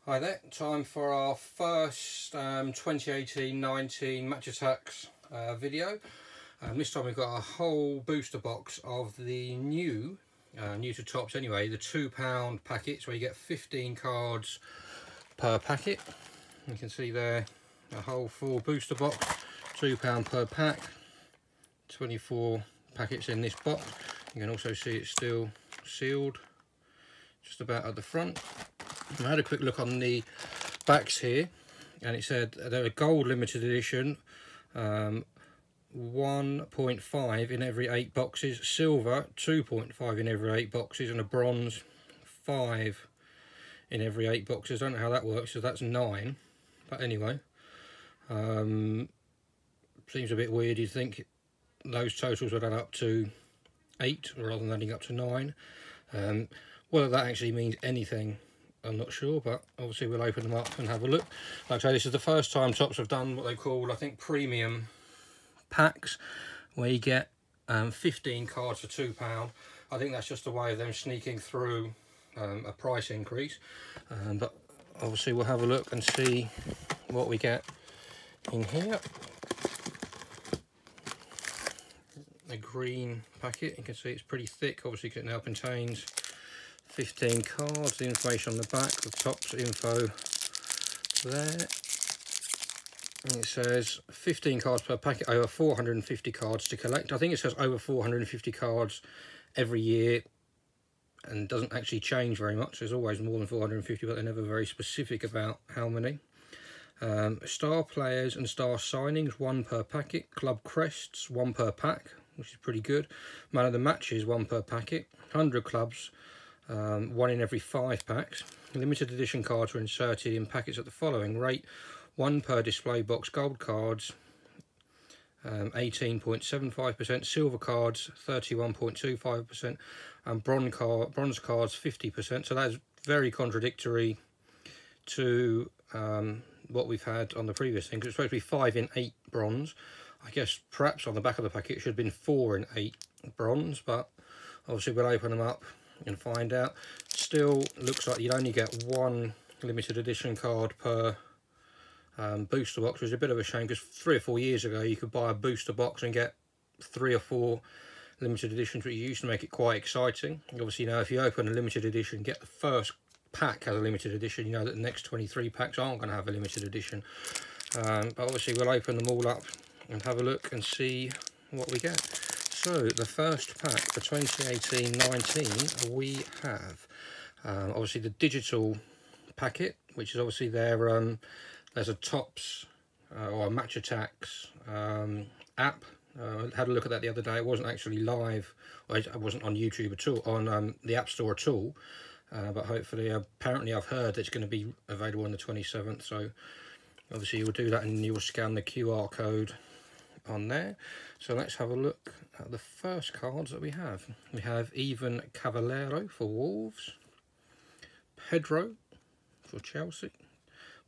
Hi there, time for our first 2018-19 Match Attax video. This time we've got a whole booster box of the new to tops anyway, the £2 packets where you get 15 cards per packet. You can see there a whole full booster box, £2 per pack, 24 packets in this box. You can also see it's still sealed just about at the front. I had a quick look on the backs here and it said they're a gold limited edition, 1.5 in every 8 boxes, silver 2.5 in every 8 boxes, and a bronze 5 in every 8 boxes. I don't know how that works, so that's 9, but anyway, seems a bit weird. You'd think those totals would add up to 8 rather than adding up to 9. Whether that actually means anything, I'm not sure, but obviously we'll open them up and have a look. Like I say, this is the first time Topps have done what they call, I think, premium packs, where you get 15 cards for £2. I think that's just a way of them sneaking through a price increase. But obviously we'll have a look and see what we get in here. A green packet, you can see it's pretty thick, obviously, because it now contains 15 cards. The information on the back, the Topps info there, and it says 15 cards per packet, over 450 cards to collect. I think it says over 450 cards every year, and doesn't actually change very much. There's always more than 450, but they're never very specific about how many. Star players and star signings, 1 per packet. Club crests, 1 per pack, which is pretty good. Man of the matches, 1 per packet. 100 clubs, 1 in every 5 packs. Limited edition cards were inserted in packets at the following rate: 1 per display box. Gold cards 18.75%, silver cards 31.25%, and bronze cards 50%. So that's very contradictory to what we've had on the previous thing, because it's supposed to be 5 in 8 bronze. I guess perhaps on the back of the packet it should have been 4 in 8 bronze, but obviously we'll open them up and find out. Still looks like you'd only get 1 limited edition card per booster box, which is a bit of a shame, because 3 or 4 years ago you could buy a booster box and get 3 or 4 limited editions, which used to make it quite exciting. Obviously now if you open a limited edition, get the first pack as a limited edition, you know that the next 23 packs aren't going to have a limited edition. But obviously we'll open them all up and have a look and see what we get. So the first pack for 2018-19, we have obviously the digital packet, which is obviously there's a Topps or a Match Attax app. I had a look at that the other day. It wasn't actually live, or it wasn't on YouTube at all, on the App Store at all. But hopefully, apparently I've heard it's going to be available on the 27th. So obviously you'll do that and you'll scan the QR code on there. So let's have a look at the first cards that we have. We have Ivan Cavallero for Wolves, Pedro for Chelsea,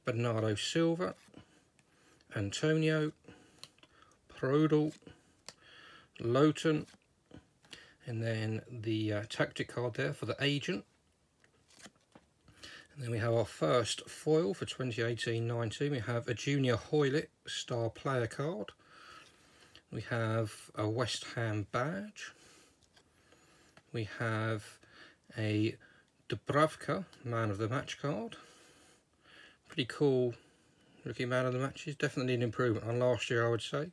Bernardo Silva, Antonio, Prodal, Lowton, and then the tactic card there for the agent. And then we have our first foil for 2018-19. We have a Junior Hoylett star player card. We have a West Ham badge. We have a Dubravka man of the match card. Pretty cool looking man of the matches. Definitely an improvement on last year, I would say.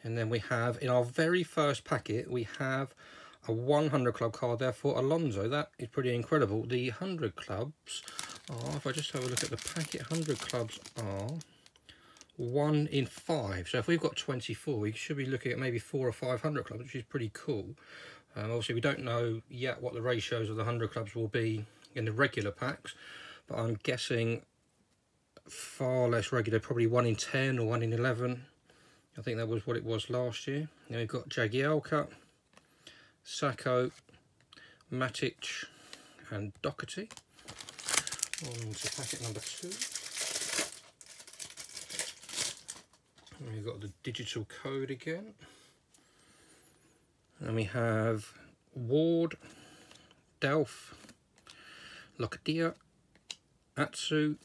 And then we have, in our very first packet, we have a 100 club card there for Alonso. That is pretty incredible. The 100 clubs are, if I just have a look at the packet, 100 clubs are 1 in 5. So if we've got 24, we should be looking at maybe 400 or 500 clubs, which is pretty cool. Obviously we don't know yet what the ratios of the 100 clubs will be in the regular packs, but I'm guessing far less regular, probably 1 in 10 or 1 in 11. I think that was what it was last year. Now we've got Jagielka, Sacco, Matic and Doherty. On to packet number 2. And we've got the digital code again. And we have Ward, Delph, Lockdeer, Atsu,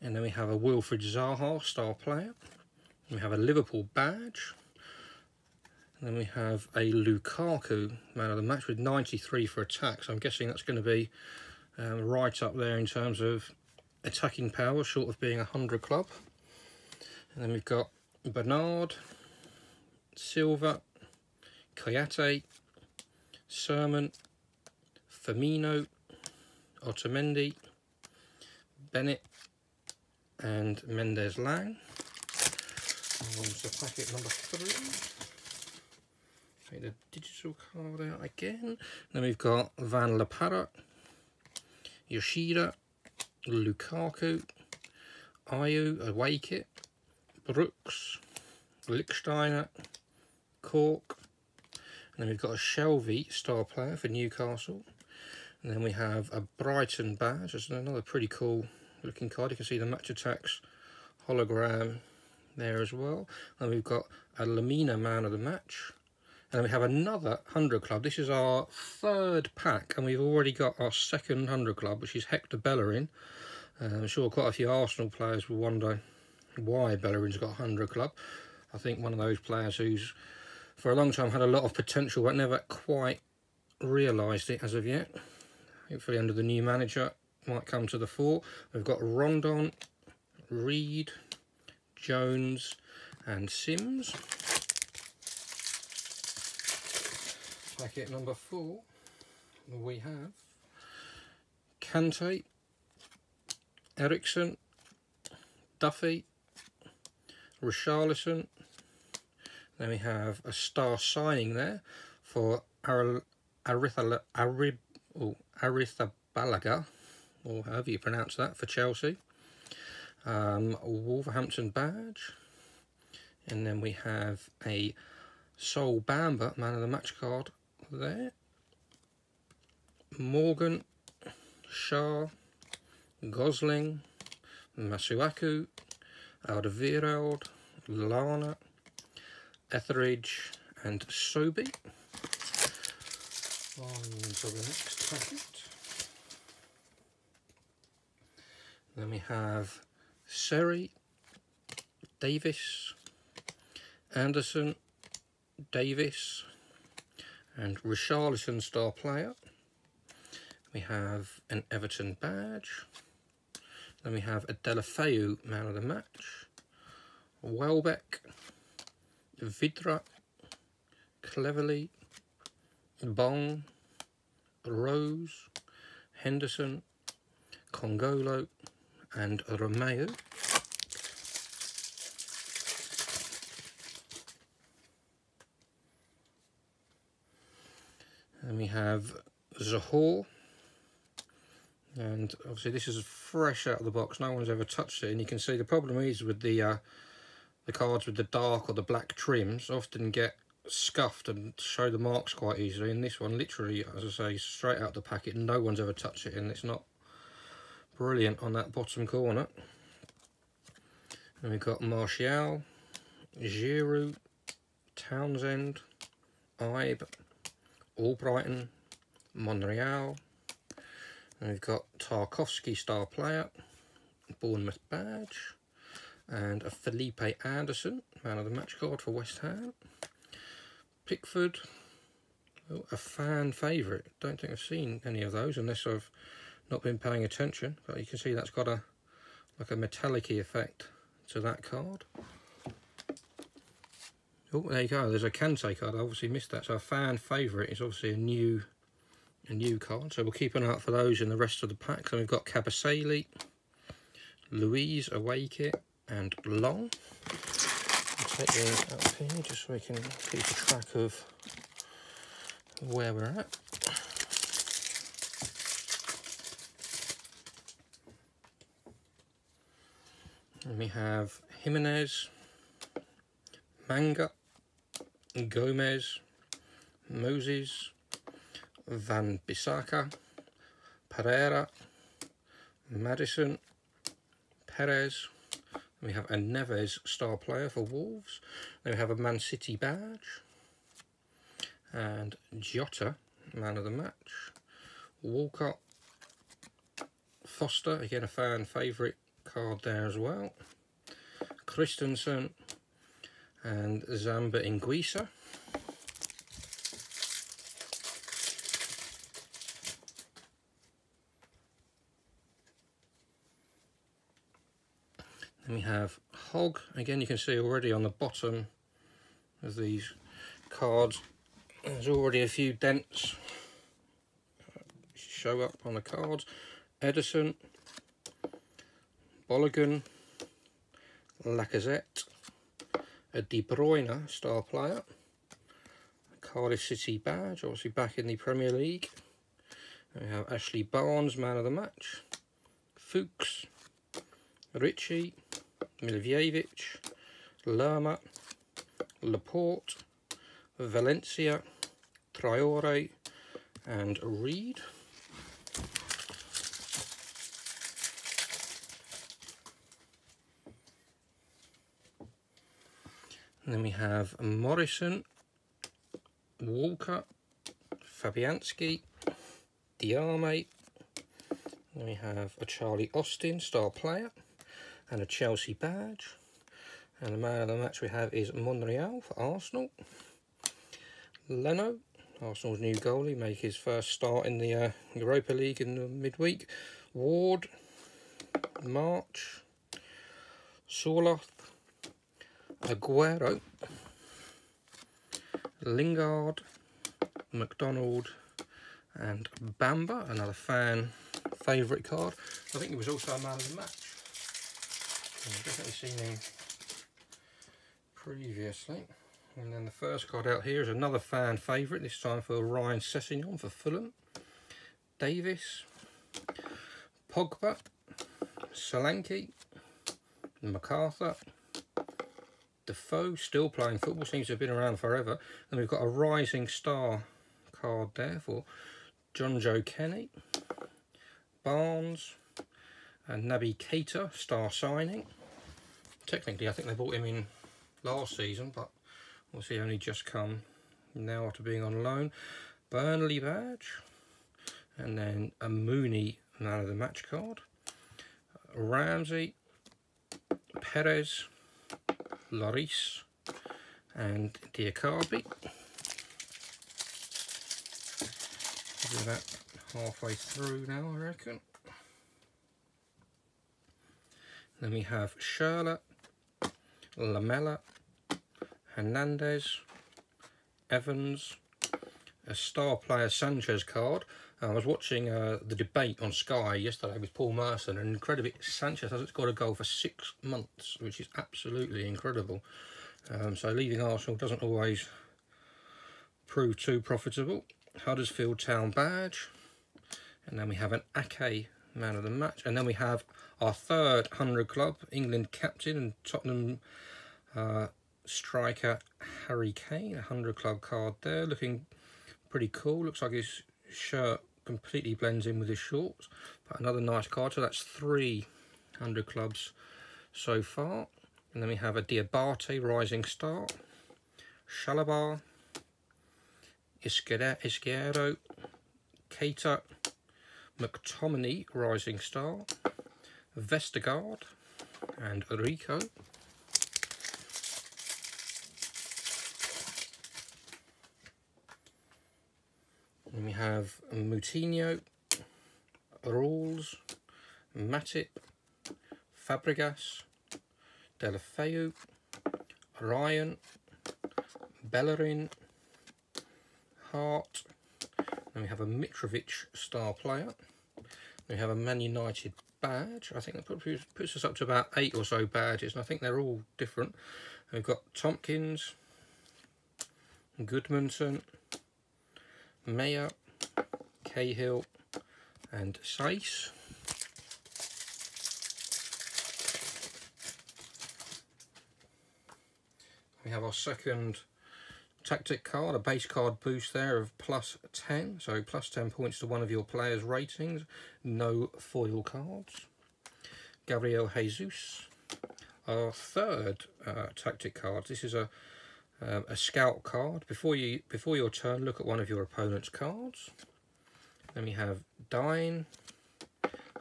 and then we have a Wilfried Zaha, star player. We have a Liverpool badge. And then we have a Lukaku, man of the match, with 93 for attack. So I'm guessing that's going to be right up there in terms of attacking power, short of being a 100 club. And then we've got Bernard, Silva, Kayate, Sermon, Firmino, Otamendi, Bennett, and Mendes Lang. On to packet number 3. Take the digital card out again. And then we've got Van La Parra, Yoshida, Lukaku, Ayew, away kit, Brooks, Lichtsteiner, Cork, and then we've got a Shelvey, star player for Newcastle, and then we have a Brighton badge. That's another pretty cool looking card. You can see the Match Attax hologram there as well, and we've got a Lamina man of the match, and then we have another 100 club. This is our 3rd pack, and we've already got our 2nd 100 club, which is Hector Bellerin. I'm sure quite a few Arsenal players will wonder why Bellerin's got a 100 club. I think one of those players who's for a long time had a lot of potential but never quite realised it as of yet. Hopefully under the new manager might come to the fore. We've got Rondon, Reed, Jones and Sims. Packet number 4, we have Kante, Ericsson, Duffy, Richarlison. Then we have a star signing there for Arrizabalaga, or however you pronounce that, for Chelsea. Wolverhampton badge. And then we have a Sol Bamba, man of the match card there. Morgan, Shah, Gosling, Masuaku, Alderweireld, Lallana, Etheridge and Sobi. On to the next packet. Then we have Seri, Davis, Anderson, Davis and Richarlison, star player. We have an Everton badge. Then we have a Deulofeu, man of the match. Welbeck, Vidra, Cleverley, Bong, Rose, Henderson, Congolo and Romeo. And we have Zahor, and obviously this is fresh out of the box, no one's ever touched it, and you can see the problem is with the cards with the dark or the black trims often get scuffed and show the marks quite easily, and this one literally, as I say, straight out the packet, no one's ever touched it, and it's not brilliant on that bottom corner. And we've got Martial, Giroud, Townsend, Ibe, Albrighton, Monreal, and we've got Tarkowski, star player, Bournemouth badge, and a Felipe Anderson, man of the match card for West Ham. Pickford, a fan favourite. Don't think I've seen any of those unless I've not been paying attention, but you can see that's got a like a metallic-y effect to that card. Oh, there you go. There's a Kante card. I obviously missed that. So a fan favourite is obviously a new card. So we'll keep an eye out for those in the rest of the pack. So we've got Kabasele, Louise, away kit, and Long. I'll take these up here just so we can keep a track of where we're at. And we have Jimenez, Manga, Gomez, Moses, Van Bissaka, Pereira, Madison, Perez. And we have a Neves, star player for Wolves. Then we have a Man City badge. And Jota, man of the match. Walcott, Foster, again a fan favourite card there as well. Christensen and Zamba Anguissa. Then we have Hogg. Again, you can see already on the bottom of these cards, there's already a few dents show up on the cards. Edison, Balogun, Lacazette, a De Bruyne star player, Cardiff City badge, obviously back in the Premier League. And we have Ashley Barnes, man of the match, Fuchs, Ritchie, Milivjevic, Lerma, Laporte, Valencia, Traore and Reed. And then we have Morrison, Walker, Fabianski, Diarme. Then we have a Charlie Austin, star player, and a Chelsea badge. And the man of the match we have is Monreal for Arsenal. Leno, Arsenal's new goalie, make his first start in the Europa League in the midweek. Ward, March, Sorloth, Aguero, Lingard, McDonald and Bamba, another fan favourite card. I think he was also a man of the match. I've definitely seen him previously. And then the first card out here is another fan favourite, this time for Ryan Sessegnon for Fulham. Davis, Pogba, Solanke, MacArthur, Defoe, still playing football, seems to have been around forever. And we've got a rising star card there for John Joe Kenny, Barnes, and Naby Keita, star signing. Technically, I think they bought him in last season, but obviously only just come now after being on loan. Burnley badge, and then a Mooney man of the match card. Ramsey, Perez, Lloris and Diakabi. Probably about halfway through now, I reckon. Then we have Schürrle, Lamella, Hernandez, Evans, a star player Sanchez card. I was watching the debate on Sky yesterday with Paul Merson, and incredibly, Sanchez hasn't got a goal for 6 months, which is absolutely incredible. So leaving Arsenal doesn't always prove too profitable. Huddersfield Town badge, and then we have an Ake man of the match, and then we have our third 100 club, England captain and Tottenham striker Harry Kane, a 100 club card there, looking pretty cool. Looks like his shirt completely blends in with his shorts, but another nice card. So that's 300 clubs so far. And then we have a Diabate rising star, Shalabar, Izquierdo, Keita, McTominay rising star, Vestergaard and Rico. And we have Moutinho, Rawls, Matip, Fabregas, Deulofeu, Ryan, Bellerin, Hart. And we have a Mitrovic star player. We have a Man United badge. I think that puts us up to about 8 or so badges, and I think they're all different. And we've got Tompkins, Goodmanson, Mayer, Cahill and Saiss. We have our second tactic card, a base card boost there of +10, so +10 points to one of your players' ratings, no foil cards. Gabriel Jesus. Our third tactic card, this is a scout card. Before your turn, look at one of your opponent's cards. Then we have Dine,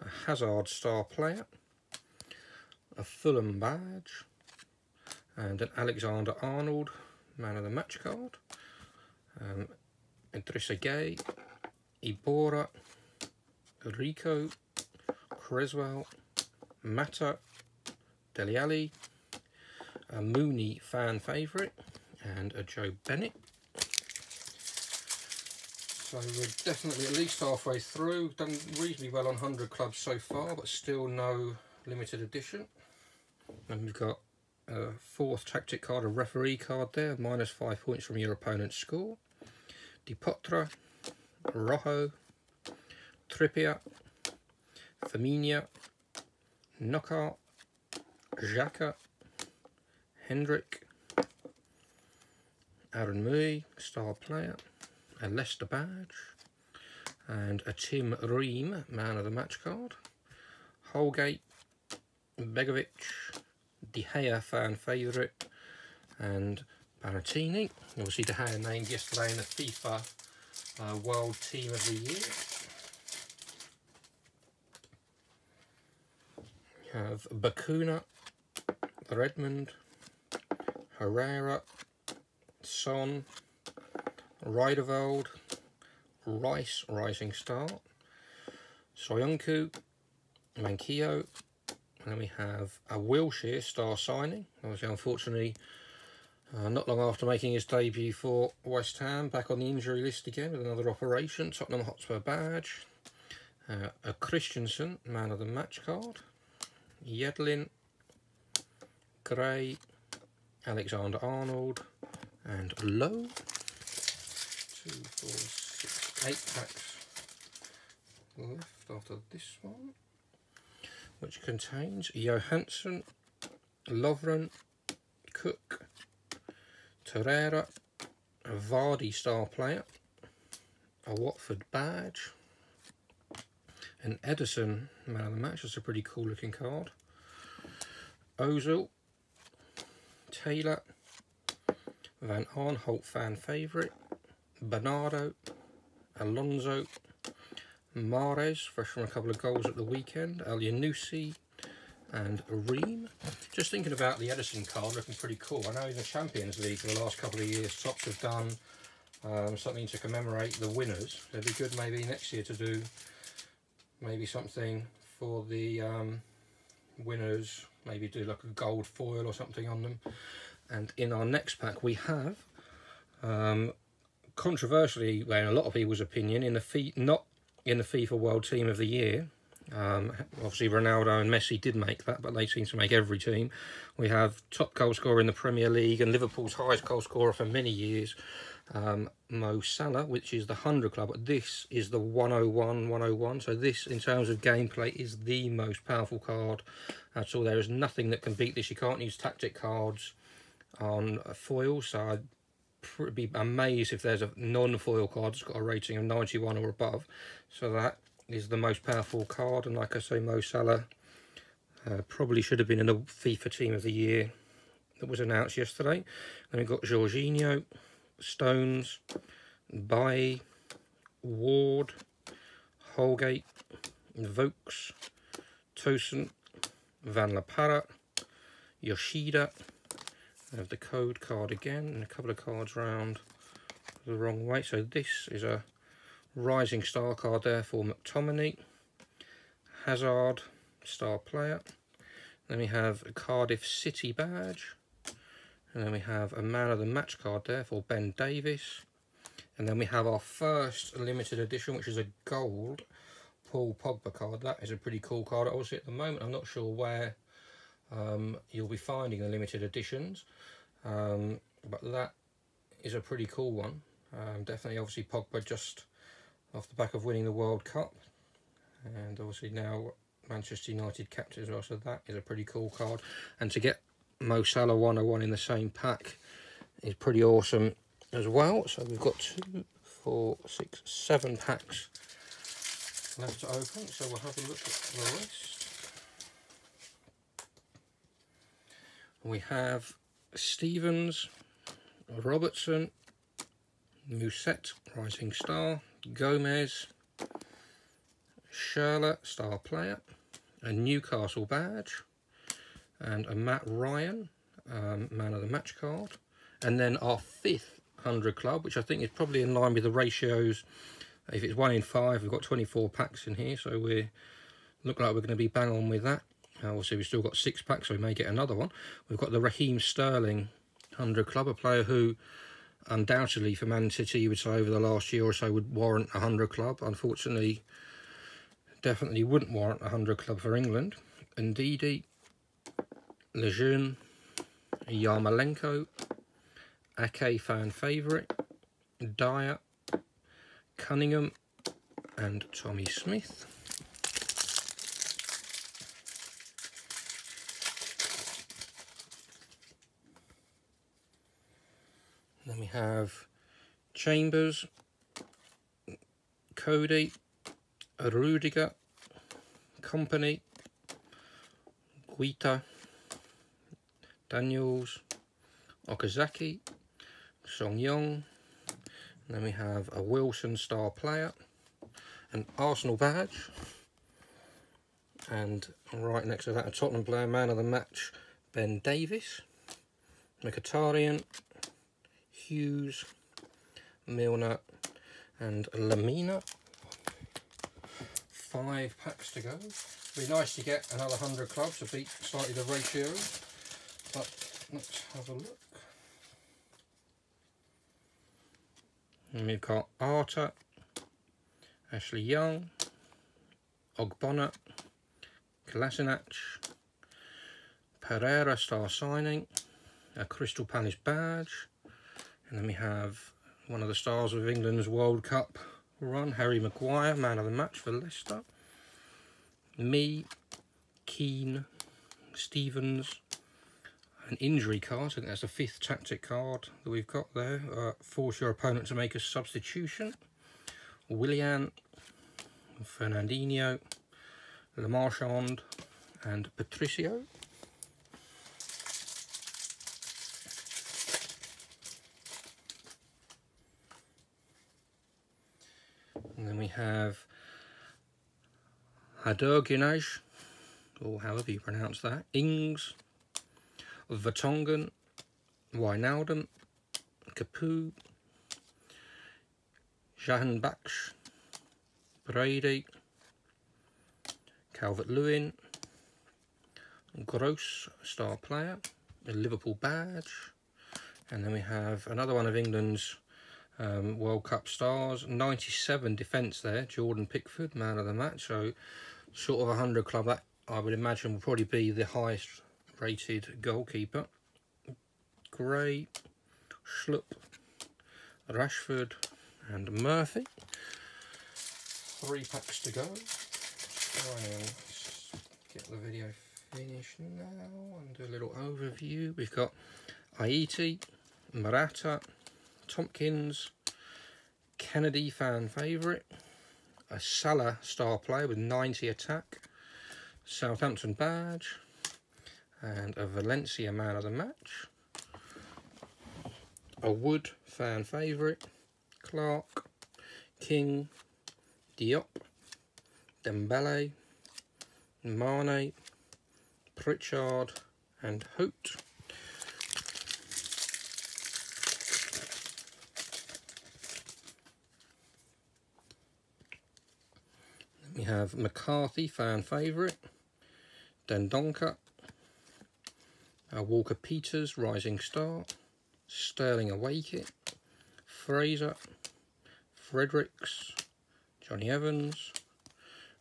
a Hazard star player, a Fulham badge, and an Alexander-Arnold man of the match card, Idrissa Gueye, Ibora, Rico, Creswell, Mata, Dele Alli, a Mooney fan favourite, and a Joe Bennett. So we're definitely at least halfway through. Done reasonably well on 100 clubs so far, but still no limited edition. And we've got a fourth tactic card, a referee card there, -5 points from your opponent's score. Di Potra, Rojo, Trippier, Firmino, Knockout, Xhaka, Hendrick, Aaron Mui, star player, a Leicester badge, and a Tim Ream, man of the match card, Holgate, Begovic, De Gea fan favourite, and Baratini. Obviously De Gea named yesterday in the FIFA World Team of the Year. You have Bakuna, Redmond, Herrera, Son, Rijderveld, Rice, Rising Star, Soyuncu, Manquillo, and then we have a Wilshere star signing. Obviously, unfortunately, not long after making his debut for West Ham, back on the injury list again with another operation. Tottenham Hotspur badge, a Christensen, man of the match card, Yedlin, Gray, Alexander-Arnold, and Lowe. 2, 4, 6, 8 packs left after this one, which contains Johansson, Lovren, Cook, Torreira, a Vardy star player, a Watford badge, an Edison man of the match. That's a pretty cool looking card. Ozil, Taylor, Van Aanholt fan favourite, Bernardo, Alonso, Mahrez, fresh from a couple of goals at the weekend, Al-Yanusi, and Ream. Just thinking about the Edison card, looking pretty cool. I know in the Champions League for the last couple of years, Topps have done something to commemorate the winners. It'd be good maybe next year to do maybe something for the winners, maybe do like a gold foil or something on them. And in our next pack we have, controversially, in a lot of people's opinion, not in the FIFA World Team of the Year. Obviously Ronaldo and Messi did make that, but they seem to make every team. We have top goal scorer in the Premier League and Liverpool's highest goal scorer for many years, Mo Salah, which is the 100 club, but this is the 101. So this, in terms of gameplay, is the most powerful card at all. There is nothing that can beat this. You can't use tactic cards on a foil, so I'd be amazed if there's a non-foil card that's got a rating of 91 or above. So that is the most powerful card, and like I say, Mo Salah probably should have been in the FIFA Team of the Year that was announced yesterday. Then we've got Jorginho, Stones, Bailly, Ward, Holgate, Vokes, Tosin, Van La Parra, Yoshida. I have the code card again, and a couple of cards round the wrong way. So this is a Rising Star card there for McTominay, Hazard, star player. Then we have a Cardiff City badge, and then we have a Man of the Match card there for Ben Davis. And then we have our first limited edition, which is a gold Paul Pogba card. That is a pretty cool card. Obviously at the moment I'm not sure where you'll be finding the limited editions, but that is a pretty cool one. Definitely, obviously Pogba just off the back of winning the World Cup, and obviously now Manchester United captain as well, so that is a pretty cool card. And to get Mo Salah 101 in the same pack is pretty awesome as well. So we've got 2, 4, 6, 7 packs left to open, so we'll have a look at the rest. We have Stevens, Robertson, Musette, Rising Star, Gomez, Schürrle star player, a Newcastle badge, and a Matt Ryan man of the match card. And then our 5th 100 club, which I think is probably in line with the ratios. If it's 1 in 5, we've got 24 packs in here, so we look like we're going to be bang on with that. Obviously we've still got 6 packs, so we may get another one. We've got the Raheem Sterling 100 club, a player who undoubtedly for Man City, you would say, over the last year or so would warrant a 100 club. Unfortunately, definitely wouldn't warrant a 100 club for England. Ndidi, Lejeune, Yarmolenko, Ake fan favourite, Dyer, Cunningham, and Tommy Smith. Then we have Chambers, Cody, Rudiger, Company, Guita, Daniels, Okazaki, Song Yong. And then we have a Wilson star player, an Arsenal badge, and right next to that a Tottenham player, man of the match, Ben Davies, Mkhitaryan, Hughes, Milner, and Lamina. 5 packs to go. It'd be nice to get another 100 clubs to beat slightly the ratio, but let's have a look. And we've got Arta, Ashley Young, Ogbonna, Kolasinac, Pereira star signing, a Crystal Palace badge, and then we have one of the stars of England's World Cup run, Harry Maguire, man of the match for Leicester. Me, Keane, Stevens, an injury card. I think that's the 5th tactic card that we've got there. Force your opponent to make a substitution. Willian, Fernandinho, Lemarchand, and Patricio. And then we have Hadurginaj, or however you pronounce that, Ings, Vertonghen, Wijnaldum, Capoue, Jahanbakhsh, Brady, Calvert-Lewin, Gross, star player, a Liverpool badge, and then we have another one of England's World Cup stars, 97 defence there, Jordan Pickford, man of the match. So sort of 100 club, that I would imagine will probably be the highest rated goalkeeper. Gray, Schlupp, Rashford, and Murphy. 3 packs to go. Try and get the video finished now and do a little overview. We've got Aiti, Murata, Tompkins, Kennedy fan favourite, a Salah star player with 90 attack, Southampton badge, and a Valencia man of the match, a Wood fan favourite, Clark, King, Diop, Dembele, Mane, Pritchard, and Hoot. We have McCarthy, fan favourite, Dendonka, Walker Peters, rising star, Sterling away kit, Fraser, Fredericks, Johnny Evans.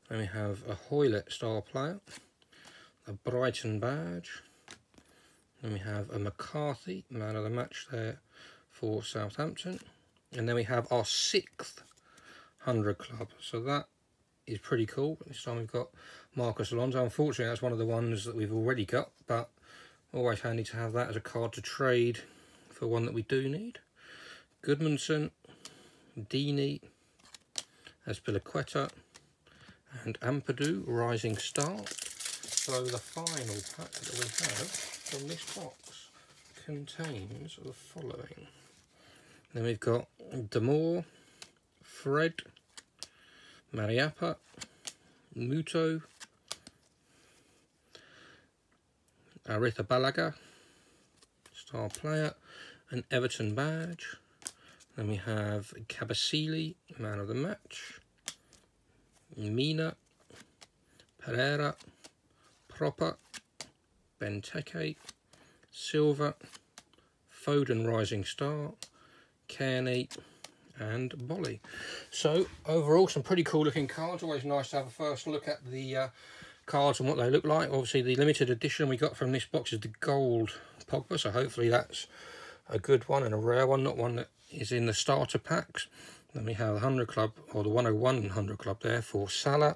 Then we have a Hoylett star player, a Brighton badge. Then we have a McCarthy, man of the match there for Southampton. And then we have our 6th 100 club. So that is pretty cool. This time we've got Marcus Alonso. Unfortunately, that's one of the ones that we've already got, but always handy to have that as a card to trade for one that we do need. Goodmanson, Deeney, Azpilicueta, and Ampadu, rising star. So the final pack that we have from this box contains the following. Then we've got Damore, Fred, Mariappa, Muto, Aritha Balaga, star player, an Everton badge. Then we have Kabasili, man of the match, Mina, Pereira, Proper, Benteke, Silva, Foden Rising Star, Kearney, and Bolly. So overall, some pretty cool looking cards. Always nice to have a first look at the cards and what they look like. Obviously the limited edition we got from this box is the gold Pogba, so hopefully that's a good one and a rare one, not one that is in the starter packs. Then we have the 100 club, or the 101 100 club there for Salah,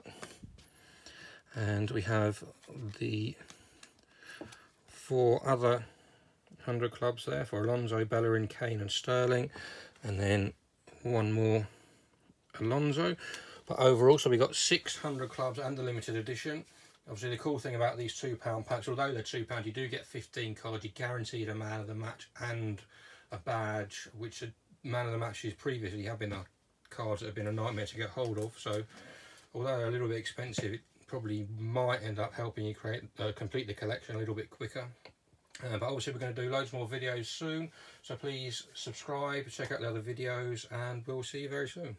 and we have the 4 other 100 clubs there for Alonso, Bellerin, Kane and Sterling, and then one more Alonso. But overall, so we got 600 clubs and the limited edition. Obviously the cool thing about these £2 packs, although they're £2, you do get 15 cards. You're guaranteed a man of the match and a badge, which a man of the matches previously have been cards that have been a nightmare to get hold of. So although they're a little bit expensive, it probably might end up helping you complete the collection a little bit quicker. But obviously we're going to do loads more videos soon, so please subscribe, check out the other videos, and we'll see you very soon.